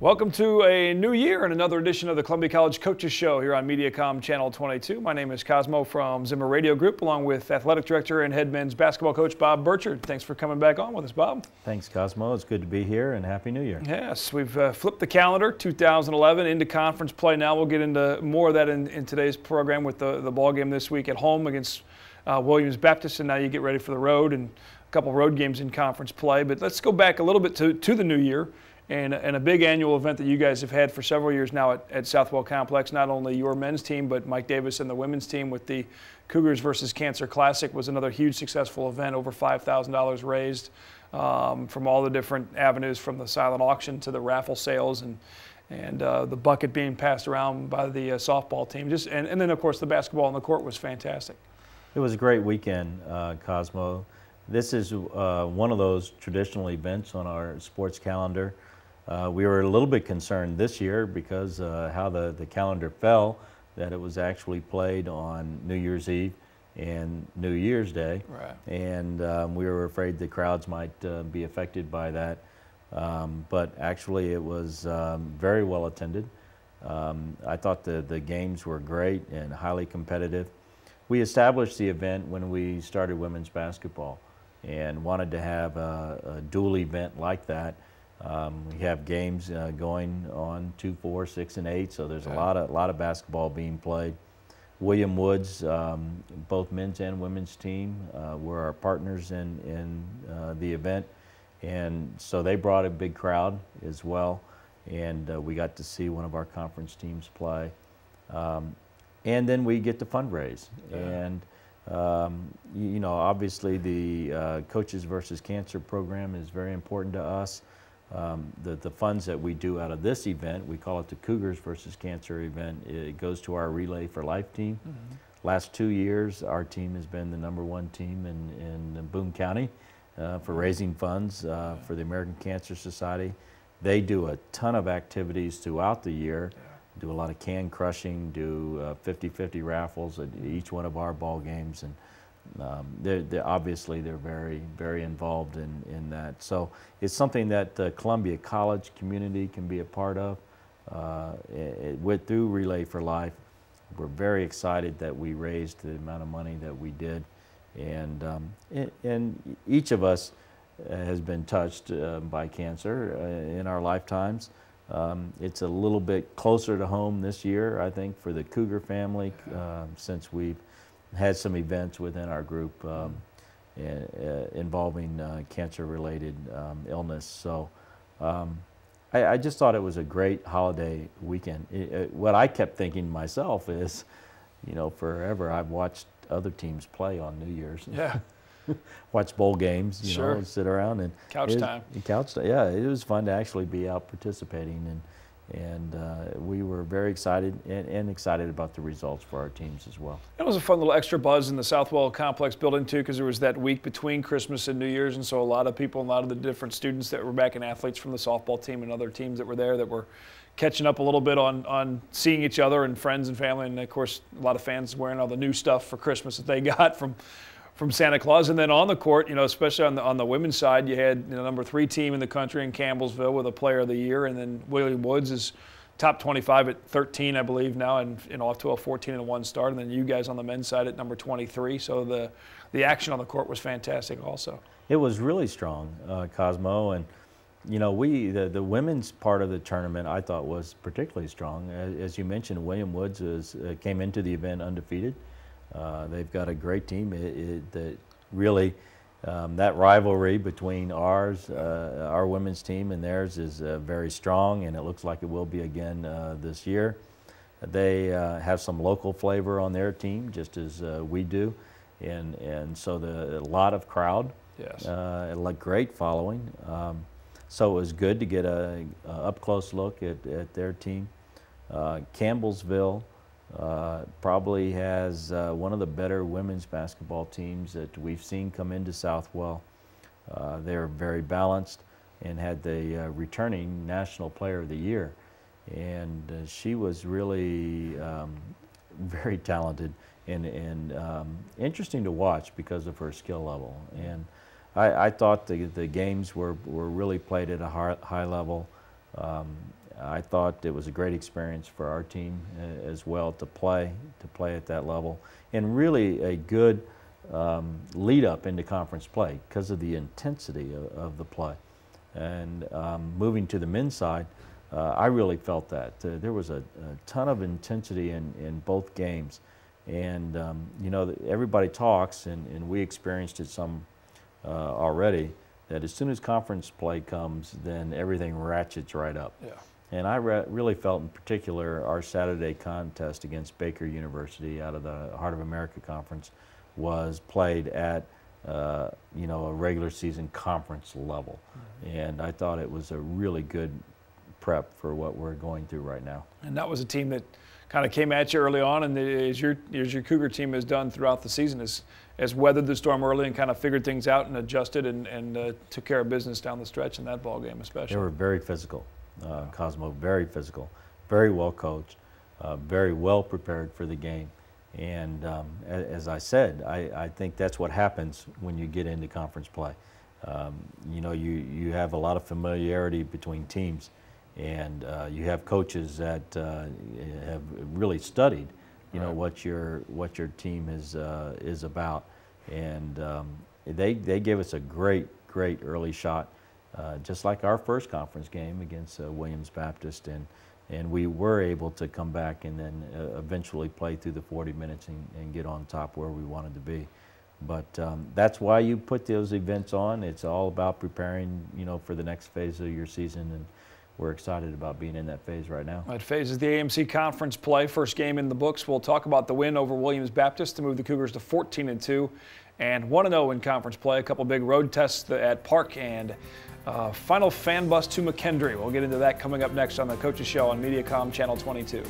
Welcome to a new year and another edition of the Columbia College Coaches Show here on Mediacom Channel 22. My name is Cosmo from Zimmer Radio Group, along with Athletic Director and Head Men's Basketball Coach Bob Burchard. Thanks for coming back on with us, Bob. Thanks, Cosmo. It's good to be here, and Happy New Year. Yes, we've flipped the calendar, 2011, into conference play now. We'll get into more of that in today's program with the ball game this week at home against Williams Baptist, and now you get ready for the road and a couple road games in conference play. But let's go back a little bit to the new year. And a big annual event that you guys have had for several years now at Southwell Complex. Not only your men's team, but Mike Davis and the women's team with the Cougars versus Cancer Classic was another huge successful event, over $5,000 raised from all the different avenues, from the silent auction to the raffle sales and the bucket being passed around by the softball team. And then, of course, the basketball on the court was fantastic. It was a great weekend, Cosmo. This is one of those traditional events on our sports calendar. We were a little bit concerned this year because how the calendar fell, that it was actually played on New Year's Eve and New Year's Day. Right. And we were afraid the crowds might be affected by that. But actually it was very well attended. I thought the games were great and highly competitive. We established the event when we started women's basketball and wanted to have a dual event like that. We have games going on 2, 4, 6, and 8, so there's a lot of basketball being played. William Woods, both men's and women's team, were our partners in the event, and so they brought a big crowd as well, and we got to see one of our conference teams play. And then we get to fundraise, and you know, obviously the Coaches versus Cancer program is very important to us. The funds that we do out of this event, we call it the Cougars versus Cancer event. It goes to our Relay for Life team. Mm-hmm. Last 2 years, our team has been the #1 team in Boone County for raising funds for the American Cancer Society. They do a ton of activities throughout the year. Do a lot of can crushing, do 50-50 raffles at each one of our ball games, and obviously they're very, very involved in that. So it's something that the Columbia College community can be a part of. Through Relay for Life, we're very excited that we raised the amount of money that we did, and each of us has been touched by cancer in our lifetimes. It's a little bit closer to home this year, I think, for the Cougar family, since we've had some events within our group involving cancer-related illness. So I just thought it was a great holiday weekend. What I kept thinking myself is, you know, forever I've watched other teams play on New Year's. Yeah. Watch bowl games, you know, sit around and couch time. Couch time. Yeah, it was fun to actually be out participating, and we were very excited and excited about the results for our teams as well. It was a fun little extra buzz in the Southwell Complex building too, because there was that week between Christmas and New Year's, and so a lot of people, a lot of the different students that were back and athletes from the softball team and other teams that were there that were catching up a little bit on seeing each other and friends and family, and of course a lot of fans wearing all the new stuff for Christmas that they got from Santa Claus. And then on the court, you know, especially on the women's side, you had, you know, #3 team in the country in Campbellsville with a Player of the Year, and then William Woods is top 25 at 13, I believe now, and off to a 14-1 start. And then you guys on the men's side at number 23. So the action on the court was fantastic also. It was really strong, Cosmo, and you know, the women's part of the tournament I thought was particularly strong. As you mentioned, William Woods came into the event undefeated. They've got a great team. That rivalry between our women's team and theirs is very strong, and it looks like it will be again this year. They have some local flavor on their team, just as we do, and so a lot of crowd. Yes. Like great following. So it was good to get a up close look at their team. Campbellsville probably has one of the better women's basketball teams that we've seen come into Southwell. They're very balanced and had the returning National Player of the Year. And she was really very talented and interesting to watch because of her skill level. And I thought the games were really played at a high level. I thought it was a great experience for our team as well to play at that level, and really a good lead up into conference play because of the intensity of the play. And moving to the men's side, I really felt that there was a ton of intensity in both games, and you know, everybody talks, and we experienced it some already, that as soon as conference play comes, then everything ratchets right up. Yeah. And I really felt in particular our Saturday contest against Baker University out of the Heart of America Conference was played at you know, a regular season conference level. Mm-hmm. And I thought it was a really good prep for what we're going through right now. And that was a team that kind of came at you early on, and as your Cougar team has done throughout the season, has weathered the storm early and kind of figured things out and adjusted and took care of business down the stretch in that ball game especially. They were very physical, Cosmo, very physical, very well coached, very well prepared for the game. And as I said, I think that's what happens when you get into conference play. You know, you have a lot of familiarity between teams, and you have coaches that have really studied, you know, what your team is about, and they gave us a great early shot, just like our first conference game against Williams Baptist, and we were able to come back and then eventually play through the 40 minutes and get on top where we wanted to be. But that's why you put those events on. It's all about preparing, you know, for the next phase of your season, and we're excited about being in that phase right now. That phase is the AMC Conference play. First game in the books. We'll talk about the win over Williams Baptist to move the Cougars to 14-2 and 1-0 in conference play. A couple big road tests at Park and final fan bus to McKendree. We'll get into that coming up next on the Coaches Show on Mediacom Channel 22.